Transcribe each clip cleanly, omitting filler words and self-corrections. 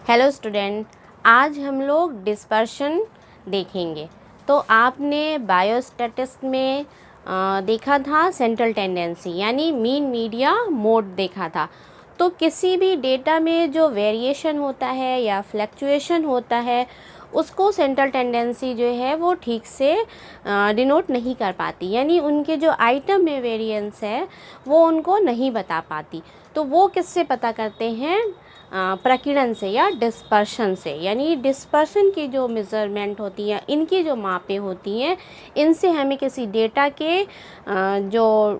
Hello student, आज हम लोग डिस्पर्शन देखेंगे। तो आपने बायोस्टैटिक्स में देखा था सेंट्रल टेंडेंसी यानी मीन मीडिया मोड देखा था। तो किसी भी डेटा में जो वेरिएशन होता है या फ्लक्चुएशन होता है उसको सेंट्रल टेंडेंसी जो है वो ठीक से डिनोट नहीं कर पाती, यानी उनके जो आइटम में वेरिएंस है वो उनको नहीं बता पाती। तो वो किससे पता करते हैं? प्रकीर्णन से या डिस्पर्शन से। यानी डिस्पर्शन की जो मेज़रमेंट होती है, इनकी जो मापें होती हैं, इनसे हमें किसी डेटा के जो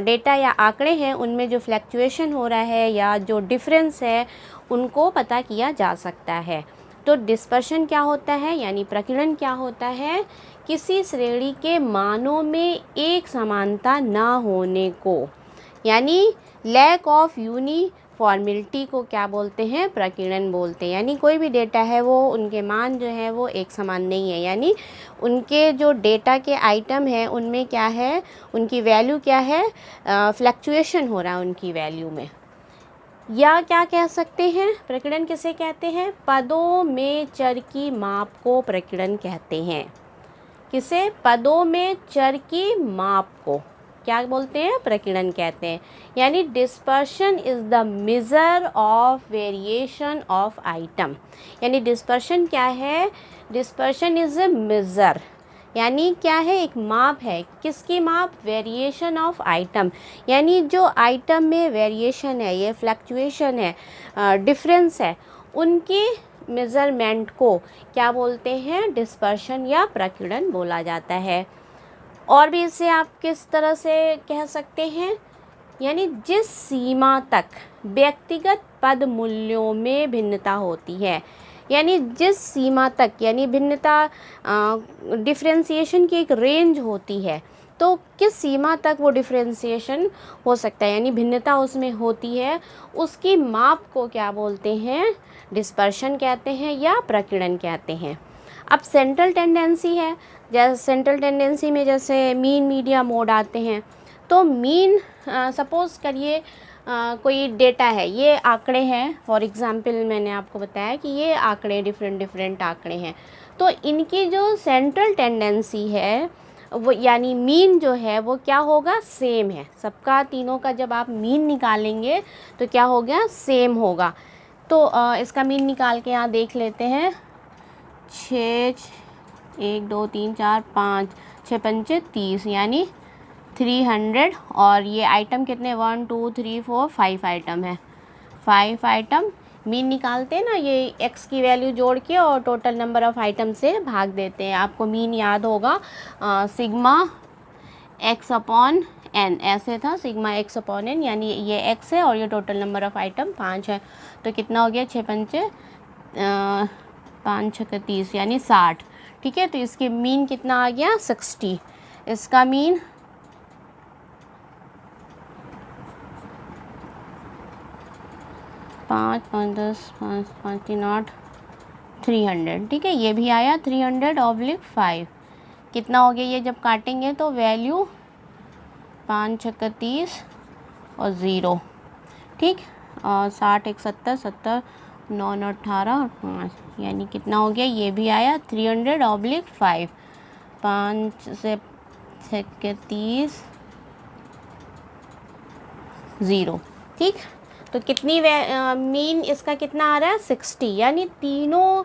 डेटा या आंकड़े हैं उनमें जो फ्लक्चुएशन हो रहा है या जो डिफरेंस है उनको पता किया जा सकता है। तो डिस्पर्शन क्या होता है यानी प्रकीर्णन क्या होता है? किसी श्रेणी के मानों में एक समानता ना होने को, यानी लैक ऑफ यूनिफॉर्मिलिटी को क्या बोलते हैं? प्रकीर्णन बोलते हैं। यानी कोई भी डेटा है वो उनके मान जो है वो एक समान नहीं है, यानी उनके जो डेटा के आइटम हैं उनमें क्या है, उनकी वैल्यू क्या है, फ्लक्चुएशन हो रहा है उनकी वैल्यू में। या क्या कह सकते हैं, प्रकीर्णन किसे कहते हैं? पदों में चर की माप को प्रकीर्णन कहते हैं। किसे? पदों में चर की माप को क्या बोलते हैं? प्रकीर्णन कहते हैं। यानी dispersion is the measure of variation of item. यानी डिस्पर्शन क्या है? डिस्पर्शन इज़ ए मेजर, यानी क्या है? एक माप है। किसकी माप? Variation of item. यानी जो आइटम में वेरिएशन है, ये फ्लक्चुएशन है, डिफरेंस है, उनकी मेज़रमेंट को क्या बोलते हैं? डिस्पर्शन या प्रकीर्णन बोला जाता है। और भी इसे आप किस तरह से कह सकते हैं? यानी जिस सीमा तक व्यक्तिगत पद मूल्यों में भिन्नता होती है, यानी जिस सीमा तक, यानी भिन्नता डिफरेंशिएशन की एक रेंज होती है, तो किस सीमा तक वो डिफरेंशिएशन हो सकता है, यानी भिन्नता उसमें होती है, उसकी माप को क्या बोलते हैं? डिस्पर्शन कहते हैं या प्रकीर्णन कहते हैं। अब सेंट्रल टेंडेंसी है, जैसे सेंट्रल टेंडेंसी में जैसे मीन मीडिया मोड आते हैं। तो मीन सपोज़ करिए कोई डेटा है, ये आंकड़े हैं, फॉर एग्ज़ाम्पल मैंने आपको बताया कि ये आंकड़े डिफरेंट आंकड़े हैं। तो इनकी जो सेंट्रल टेंडेंसी है वो, यानी मीन जो है वो क्या होगा? सेम है सबका, तीनों का जब आप मीन निकालेंगे तो क्या हो गया? सेम होगा। तो इसका मीन निकाल के यहाँ देख लेते हैं। 6 1 2 3 4 5 6 पंचे 30, यानी 300। और ये आइटम कितने? 1 2 3 4 5 आइटम है। 5 आइटम मीन निकालते हैं ना, ये x की वैल्यू जोड़ के और टोटल नंबर ऑफ़ आइटम से भाग देते हैं। आपको मीन याद होगा, सिग्मा x अपॉन n ऐसे था, सिग्मा x अपॉन n, यानी ये x है और ये टोटल नंबर ऑफ़ आइटम 5 है। तो कितना हो गया? 6 पंचे 5 6 30, यानी 60। ठीक है, तो इसके मीन कितना आ गया? 60। इसका मीन 5 5 10 5 5 3 8 300। ठीक है, ये भी आया 300/5। कितना हो गया? ये जब काटेंगे तो वैल्यू 5 6 30 और 0। ठीक, और 60 1 70 70 9 9 18 और 5, यानी कितना हो गया? ये भी आया 300/5। 5 से 6 30 0। ठीक, तो कितनी मीन इसका कितना आ रहा है? 60। यानी तीनों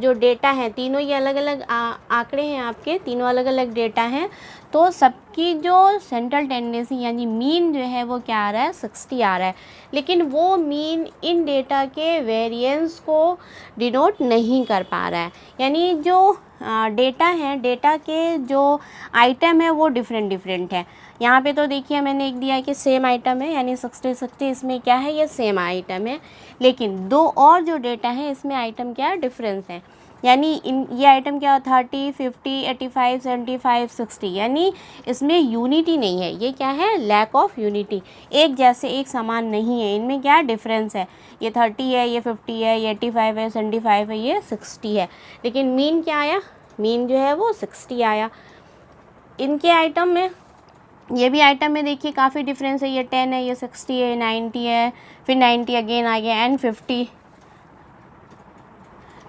जो डेटा हैं, तीनों ये अलग अलग आंकड़े हैं, आपके तीनों अलग अलग डेटा हैं, तो सबकी जो सेंट्रल टेंडेंसी यानी मीन जो है वो क्या आ रहा है? 60 आ रहा है। लेकिन वो मीन इन डेटा के वेरिएंस को डिनोट नहीं कर पा रहा है। यानी जो डेटा है, डेटा के जो आइटम है वो डिफरेंट है। यहाँ पे तो देखिए मैंने एक दिया है कि सेम आइटम है, यानी 60 इसमें क्या है? ये सेम आइटम है। लेकिन दो और जो डेटा है इसमें आइटम क्या है? डिफरेंस है। यानी ये आइटम क्या? 30 50 85 75 60, यानी इसमें यूनिटी नहीं है। ये क्या है? Lack of unity. एक जैसे, एक समान नहीं है, इनमें क्या डिफरेंस है? ये 30 है, ये 50 है, ये 85 है, 75 है, ये 60 है। लेकिन मीन क्या आया? मीन जो है वो 60 आया। इनके आइटम में, ये भी आइटम में देखिए काफ़ी डिफरेंस है। ये 10 है, ये 60 है, 90 है, फिर 90 अगेन आ गया, एंड 50।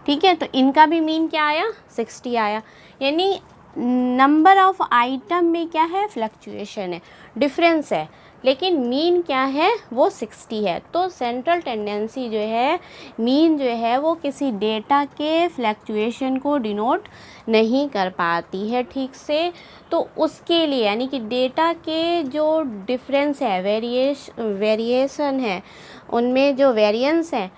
ठीक है। तो इनका भी मीन क्या आया, 60 आया। यानी नंबर ऑफ आइटम में क्या है, फ्लक्चुएशन है, डिफरेंस है, लेकिन मीन क्या है, वो 60 है। तो सेंट्रल टेंडेंसी जो है, मीन जो है, वो किसी डेटा के फ्लक्चुएशन को डिनोट नहीं कर पाती है ठीक से। तो उसके लिए यानी कि डेटा के जो डिफरेंस है, वेरिएशन है, उनमें जो वेरिएंस है,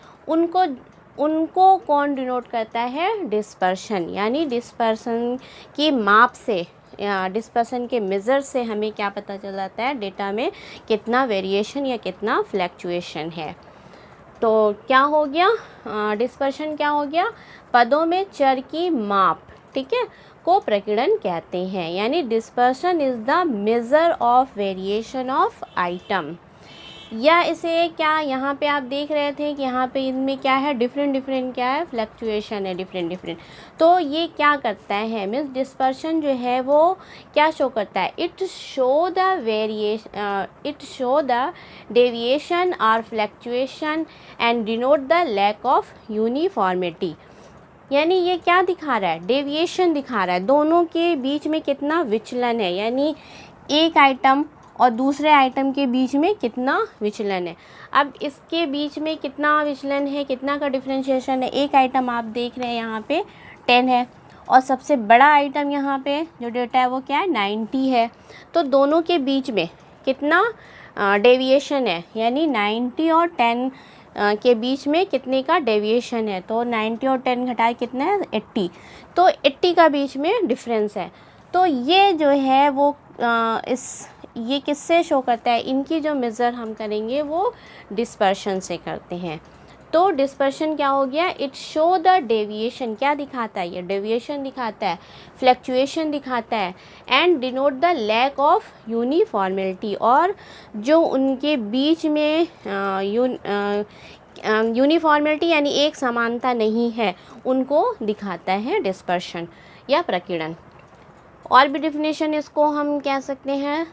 उनको कौन डिनोट करता है, डिस्पर्शन। यानी डिस्पर्शन की माप से या डिस्पर्शन के मेज़र से हमें क्या पता चल जाता है, डेटा में कितना वेरिएशन या कितना फ्लैक्चुएशन है। तो क्या हो गया, डिस्पर्शन क्या हो गया, पदों में चर की माप, ठीक है, को प्रकीर्णन कहते हैं। यानी dispersion is the measure of variation of item. या इसे क्या, यहाँ पे आप देख रहे थे कि यहाँ पे इनमें क्या है, डिफरेंट क्या है, फ्लक्चुएशन है, डिफरेंट। तो ये क्या करता है, मीन्स डिस्पर्शन जो है वो क्या शो करता है, इट शो द डेविएशन और fluctuation and denote the lack of uniformity. यानी ये क्या दिखा रहा है, डेविएशन दिखा रहा है, दोनों के बीच में कितना विचलन है, यानी एक आइटम और दूसरे आइटम के बीच में कितना विचलन है। अब इसके बीच में कितना विचलन है, कितना का डिफरेंशिएशन है, एक आइटम आप देख रहे हैं यहाँ पे 10 है, और सबसे बड़ा आइटम यहाँ पे जो डेटा है वो क्या है, 90 है। तो दोनों के बीच में कितना डेविएशन है, यानी 90 और 10 के बीच में कितने का डेविएशन है। तो 90 और 10 घटाए कितना है, 80। तो 80 का बीच में डिफरेंस है। तो ये जो है वो ये किससे शो करता है, इनकी जो मेज़र हम करेंगे वो डिस्पर्शन से करते हैं। तो डिस्पर्शन क्या हो गया, इट शो द डेविएशन, क्या दिखाता है, ये डेविएशन दिखाता है, फ्लक्चुएशन दिखाता है, and denote the lack of uniformity, और जो उनके बीच में यूनिफॉर्मिलिटी यानी एक समानता नहीं है, उनको दिखाता है डिस्पर्शन या प्रकीर्णन। और भी डिफिनेशन इसको हम कह सकते हैं,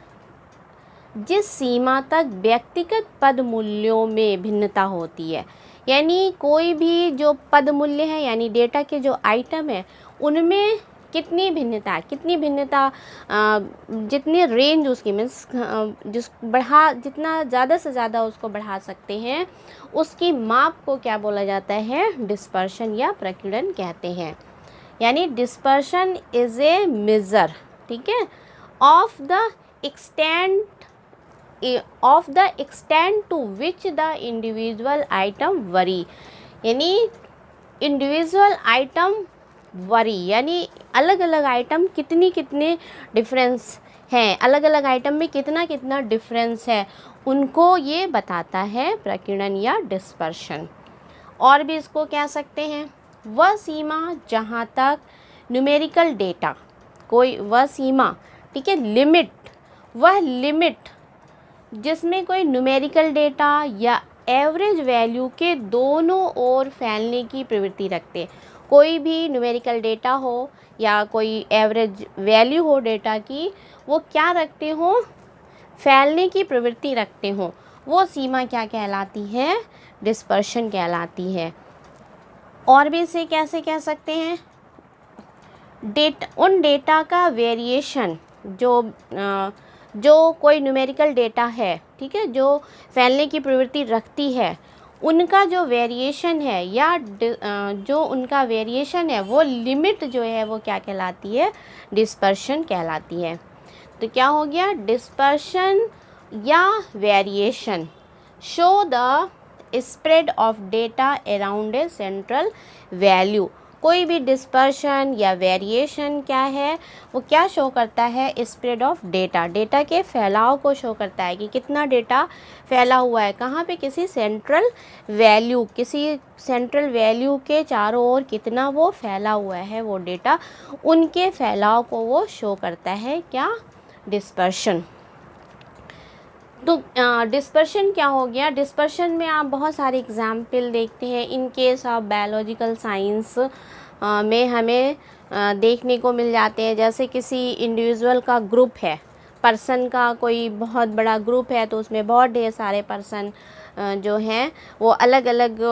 जिस सीमा तक व्यक्तिगत पद मूल्यों में भिन्नता होती है, यानी कोई भी जो पद मूल्य है, यानी डेटा के जो आइटम है, उनमें कितनी भिन्नता, जितनी रेंज उसकी, मीन्स जितना ज़्यादा से ज़्यादा उसको बढ़ा सकते हैं, उसकी माप को क्या बोला जाता है, डिस्पर्शन या प्रकीर्णन कहते हैं। यानी डिस्पर्शन इज़ ए मेज़र, ठीक है, of the extent to which the individual item vary, यानी इंडिविजुअल आइटम वरी, यानी अलग अलग आइटम कितने डिफरेंस हैं, अलग अलग आइटम में कितना डिफरेंस है, उनको ये बताता है प्रकीर्णन या डिस्पर्शन। और भी इसको कह सकते हैं, वह सीमा जहाँ तक न्यूमेरिकल डेटा, कोई वह सीमा, ठीक है, वह लिमिट जिसमें कोई न्यूमेरिकल डेटा या एवरेज वैल्यू के दोनों ओर फैलने की प्रवृत्ति रखते। कोई भी न्यूमेरिकल डेटा हो या कोई एवरेज वैल्यू हो डेटा की, वो क्या रखते हो, फैलने की प्रवृत्ति रखते हो, वो सीमा क्या कहलाती है, डिस्पर्शन कहलाती है। और भी इसे कैसे कह सकते हैं, उन डेटा का वेरिएशन जो कोई न्यूमेरिकल डेटा है, ठीक है, जो फैलने की प्रवृत्ति रखती है, उनका जो वेरिएशन है या जो उनका वेरिएशन है, वो लिमिट जो है वो क्या कहलाती है, डिस्पर्शन कहलाती है। तो क्या हो गया, डिस्पर्शन या variation show the spread of data around a central value. कोई भी डिस्पर्शन या वेरिएशन क्या है, वो क्या शो करता है, स्प्रेड ऑफ डेटा के फैलाव को शो करता है कि कितना डेटा फैला हुआ है, कहाँ पे, किसी सेंट्रल वैल्यू के चारों ओर कितना वो फैला हुआ है वो डेटा, उनके फैलाव को वो शो करता है, क्या, डिस्पर्शन। तो डिस्पर्शन क्या हो गया, डिस्पर्शन में आप बहुत सारे एग्जाम्पल देखते हैं। In case of biological science में हमें देखने को मिल जाते हैं, जैसे किसी इंडिविजुअल का ग्रुप है, पर्सन का कोई बहुत बड़ा ग्रुप है, तो उसमें बहुत ढेर सारे पर्सन जो हैं वो अलग अलग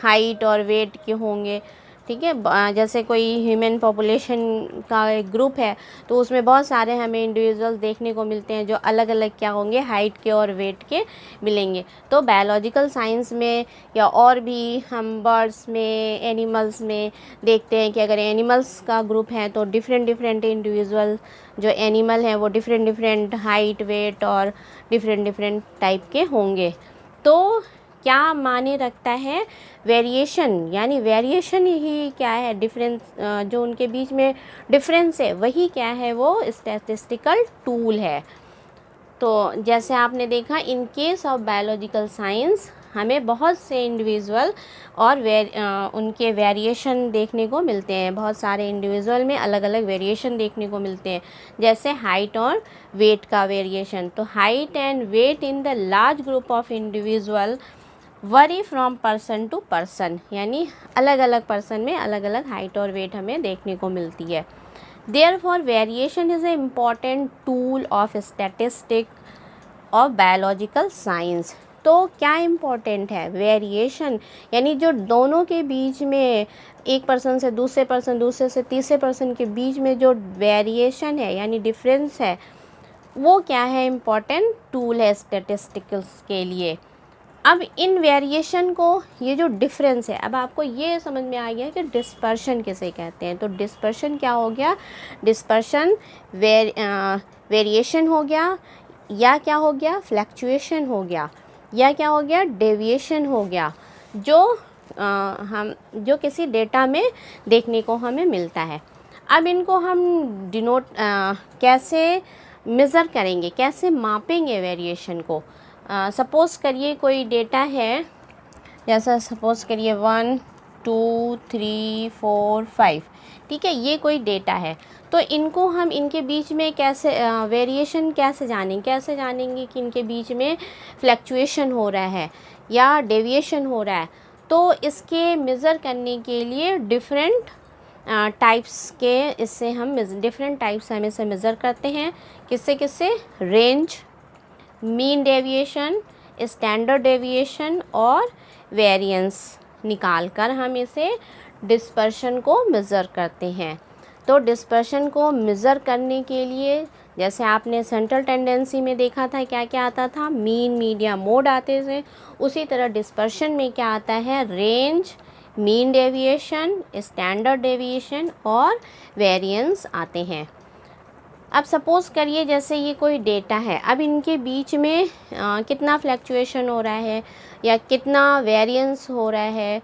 हाइट और वेट के होंगे, ठीक है। जैसे कोई ह्यूमन पॉपुलेशन का एक ग्रुप है तो उसमें बहुत सारे हमें इंडिविजुअल्स देखने को मिलते हैं जो अलग अलग क्या होंगे, हाइट के और वेट के मिलेंगे। तो बायोलॉजिकल साइंस में या और भी हम बर्ड्स में, एनिमल्स में देखते हैं कि अगर एनिमल्स का ग्रुप है तो डिफरेंट डिफरेंट इंडिविजुअल जो एनिमल हैं वो डिफरेंट डिफरेंट हाइट, वेट और डिफरेंट डिफरेंट टाइप के होंगे। तो क्या माने रखता है वेरिएशन, यानी वेरिएशन ही क्या है, डिफरेंस, जो उनके बीच में डिफरेंस है वही क्या है, वो स्टैटिस्टिकल टूल है। तो जैसे आपने देखा in case of biological science हमें बहुत से इंडिविजुअल और उनके वेरिएशन देखने को मिलते हैं। बहुत सारे इंडिविजुअल में अलग अलग वेरिएशन देखने को मिलते हैं, जैसे हाइट और वेट का वेरिएशन। तो height and weight in the large group of individual vary from person to person, यानी अलग अलग पर्सन में अलग अलग हाइट और वेट हमें देखने को मिलती है। Therefore variation is a important tool of statistic of biological science. तो क्या इम्पॉर्टेंट है, वेरिएशन, यानी जो दोनों के बीच में एक पर्सन से दूसरे पर्सन, दूसरे से तीसरे पर्सन के बीच में जो वेरिएशन है यानी डिफरेंस है, वो क्या है, इम्पॉर्टेंट टूल है स्टैटिस्टिक्स के लिए। अब इन वेरिएशन को, ये जो डिफरेंस है, अब आपको ये समझ में आ गया कि डिस्पर्शन किसे कहते हैं। तो डिस्पर्शन क्या हो गया, डिस्पर्शन वेरिएशन हो गया, या क्या हो गया, फ्लक्चुएशन हो गया, या क्या हो गया, डेविएशन हो गया, जो किसी डेटा में देखने को हमें मिलता है। अब इनको हम डिनोट कैसे मेज़र करेंगे, कैसे मापेंगे वेरिएशन को। सपोज़ करिए कोई डेटा है, जैसा सपोज़ करिए 1 2 3 4 5, ठीक है, ये कोई डेटा है। तो इनको हम इनके बीच में कैसे वेरिएशन कैसे जानेंगे कि इनके बीच में फ्लक्चुएशन हो रहा है या डेविएशन हो रहा है। तो इसके मेज़र करने के लिए डिफरेंट टाइप्स के, इससे हम डिफरेंट टाइप्स हम इसे मेज़र करते हैं। किससे, range, mean deviation, standard deviation और वेरिएंस निकाल कर हम इसे डिस्पर्शन को मेज़र करते हैं। तो डिस्पर्शन को मेज़र करने के लिए, जैसे आपने सेंट्रल टेंडेंसी में देखा था क्या क्या आता था, मीन, मीडियन, मोड आते थे, उसी तरह डिस्पर्शन में क्या आता है, range, mean deviation, standard deviation और वेरिएंस आते हैं। अब सपोज़ करिए जैसे ये कोई डेटा है, अब इनके बीच में कितना फ्लक्चुएशन हो रहा है या कितना वेरिएंस हो रहा है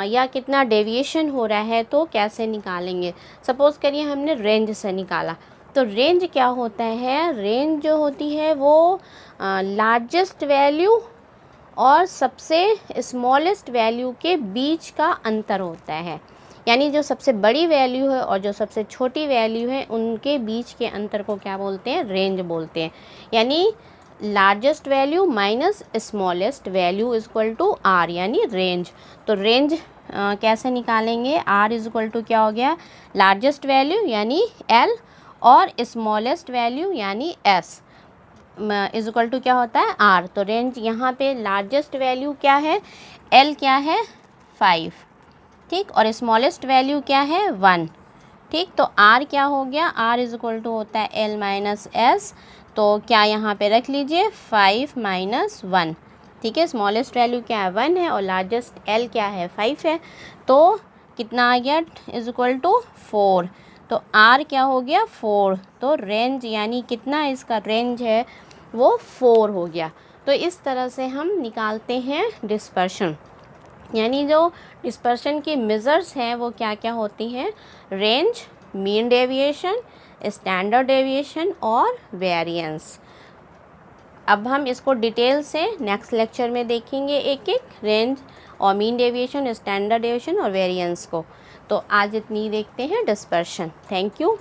या कितना डेविएशन हो रहा है, तो कैसे निकालेंगे। सपोज़ करिए हमने रेंज से निकाला, तो रेंज क्या होता है, रेंज जो होती है वो लार्जेस्ट वैल्यू और सबसे स्मॉलेस्ट वैल्यू के बीच का अंतर होता है। यानी जो सबसे बड़ी वैल्यू है और जो सबसे छोटी वैल्यू है उनके बीच के अंतर को क्या बोलते हैं, रेंज बोलते हैं। यानी largest value minus smallest value is equal to R, यानी रेंज। तो रेंज कैसे निकालेंगे, आर इज इक्वल टू क्या हो गया, लार्जेस्ट वैल्यू यानी एल और स्मॉलेस्ट वैल्यू यानी एस इज इक्वल टू क्या होता है, आर। तो रेंज यहाँ पे लार्जेस्ट वैल्यू क्या है, एल क्या है 5, ठीक, और स्मॉलेस्ट वैल्यू क्या है 1, ठीक। तो आर क्या हो गया, आर इज इक्वल टू होता है एल माइनस एस। तो क्या यहाँ पे रख लीजिए 5 माइनस 1, ठीक है। स्मॉलेस्ट वैल्यू क्या है 1 है और लार्जेस्ट एल क्या है 5 है, तो कितना आ गया, इज इक्वल टू 4। तो आर क्या हो गया 4, तो रेंज यानी कितना इसका रेंज है वो 4 हो गया। तो इस तरह से हम निकालते हैं डिस्पर्शन, यानी जो डिस्पर्शन की मेजर्स हैं वो क्या क्या होती हैं, range, mean deviation, standard deviation और वेरिएंस। अब हम इसको डिटेल से नेक्स्ट लेक्चर में देखेंगे, एक एक रेंज और मीन डेविएशन, स्टैंडर्ड डेविएशन और वेरिएंस को। तो आज इतनी देखते हैं डिस्पर्शन। Thank you.